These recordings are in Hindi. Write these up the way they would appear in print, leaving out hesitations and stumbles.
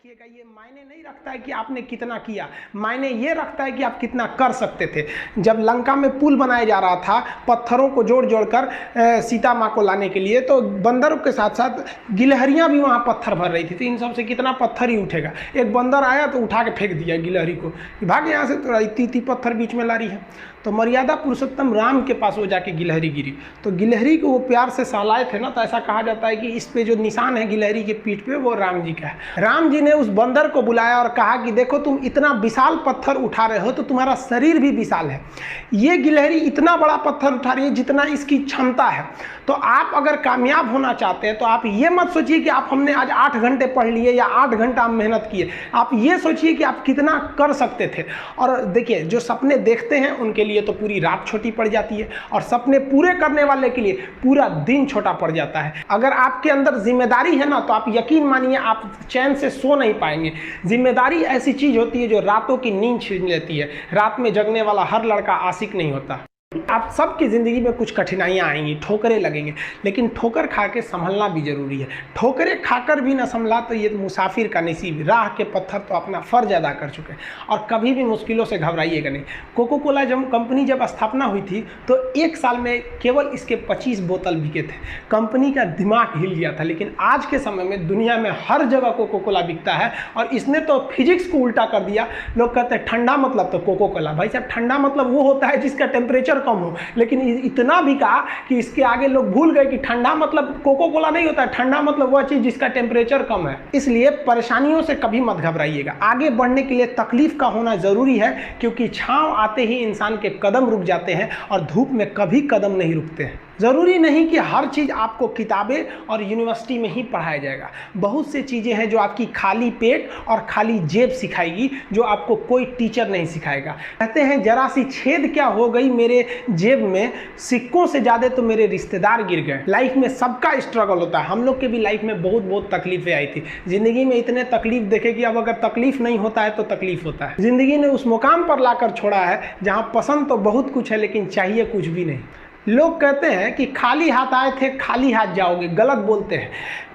रखिएगा, ये मायने नहीं रखता है कि आपने कितना किया, मायने ये रखता है कि आप कितना कर सकते थे। जब लंका में पुल बनाया जा रहा था पत्थरों को जोड़ जोड़कर सीता माँ को लाने के लिए, तो बंदरों के साथ साथ गिलहरियाँ भी वहाँ पत्थर भर रही थी। तो इन सब से कितना पत्थर ही उठेगा। एक बंदर आया तो उठा के फेंक दिया गिलहरी को, भाग यहाँ से, तो इतनी पत्थर बीच में ला रही है। तो मर्यादा पुरुषोत्तम राम के पास वो जाके गिलहरी गिरी, तो गिलहरी को वो प्यार से सहलाए थे ना, तो ऐसा कहा जाता है कि इस पे जो निशान है गिलहरी के पीठ पे वो राम जी का है। राम जी ने उस बंदर को बुलाया और कहा कि देखो तुम इतना विशाल पत्थर उठा रहे हो तो तुम्हारा शरीर भी विशाल है, ये गिलहरी इतना बड़ा पत्थर उठा रही है जितना इसकी क्षमता है। तो आप अगर कामयाब होना चाहते हैं तो आप ये मत सोचिए कि आप हमने आज 8 घंटे पढ़ लिए या 8 घंटा हम मेहनत किए, आप ये सोचिए कि आप कितना कर सकते थे। और देखिए जो सपने देखते हैं उनके लिए तो पूरी रात छोटी पड़ जाती है, और सपने पूरे करने वाले के लिए पूरा दिन छोटा पड़ जाता है। अगर आपके अंदर जिम्मेदारी है ना, तो आप यकीन मानिए आप चैन से सो नहीं पाएंगे। जिम्मेदारी ऐसी चीज होती है जो रातों की नींद छीन लेती है। रात में जगने वाला हर लड़का आशिक नहीं होता। आप सबकी ज़िंदगी में कुछ कठिनाइयाँ आएंगी, ठोकरें लगेंगे, लेकिन ठोकर खा के संभलना भी जरूरी है। ठोकरें खाकर भी ना संभला तो ये मुसाफिर का नसीब। राह के पत्थर तो अपना फ़र्ज अदा कर चुके हैं, और कभी भी मुश्किलों से घबराइएगा नहीं। कोको कोला कंपनी जब स्थापना हुई थी तो 1 साल में केवल इसके 25 बोतल बिके थे। कंपनी का दिमाग हिल गया था। लेकिन आज के समय में दुनिया में हर जगह कोको कोला बिकता है, और इसने तो फिजिक्स को उल्टा कर दिया। लोग कहते हैं ठंडा मतलब तो कोको कोला। भाई साहब, ठंडा मतलब वो होता है जिसका टेम्परेचर कम हो, लेकिन इतना भी कहा कि इसके आगे लोग भूल गए कि ठंडा मतलब कोको कोला नहीं होता है, ठंडा मतलब वह चीज जिसका टेम्परेचर कम है। इसलिए परेशानियों से कभी मत घबराइएगा। आगे बढ़ने के लिए तकलीफ का होना जरूरी है, क्योंकि छांव आते ही इंसान के कदम रुक जाते हैं और धूप में कभी कदम नहीं रुकते हैं। ज़रूरी नहीं कि हर चीज़ आपको किताबें और यूनिवर्सिटी में ही पढ़ाया जाएगा। बहुत से चीज़ें हैं जो आपकी खाली पेट और खाली जेब सिखाएगी, जो आपको कोई टीचर नहीं सिखाएगा। कहते हैं जरा सी छेद क्या हो गई मेरे जेब में, सिक्कों से ज़्यादा तो मेरे रिश्तेदार गिर गए। लाइफ में सबका स्ट्रगल होता है। हम लोग के भी लाइफ में बहुत तकलीफें आई थी। ज़िंदगी में इतने तकलीफ देखे कि अब अगर तकलीफ नहीं होता है तो तकलीफ होता है। ज़िंदगी ने उस मुकाम पर लाकर छोड़ा है जहाँ पसंद तो बहुत कुछ है लेकिन चाहिए कुछ भी नहीं। लोग कहते हैं कि खाली हाथ आए थे खाली हाथ जाओगे, गलत बोलते हैं।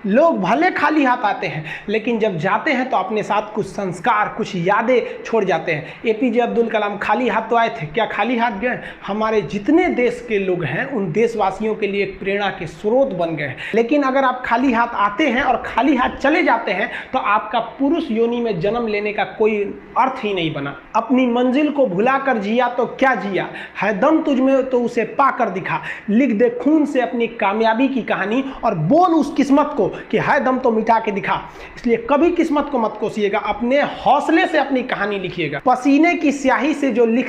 लोग भले खाली हाथ आते हैं, लेकिन जब जाते हैं तो अपने साथ कुछ संस्कार, कुछ यादें छोड़ जाते हैं। एपीजे अब्दुल कलाम खाली हाथ तो आए थे, क्या खाली हाथ गए? हमारे जितने देश के लोग हैं उन देशवासियों के लिए एक प्रेरणा के स्रोत बन गए हैं। लेकिन अगर आप खाली हाथ आते हैं और खाली हाथ चले जाते हैं तो आपका पुरुष योनि में जन्म लेने का कोई अर्थ ही नहीं बना। अपनी मंजिल को भुला कर जिया तो क्या जिया, है दम तुझ में तो उसे पाकर दिखा। लिख दे खून से अपनी कामयाबी की कहानी और बोल उस किस्मत को कि है दम तो मिटा के दिखा। इसलिए कभी किस्मत को मत कोसिएगा, अपने हौसले से अपनी कहानी लिखिएगा। पसीने की स्याही से जो लिख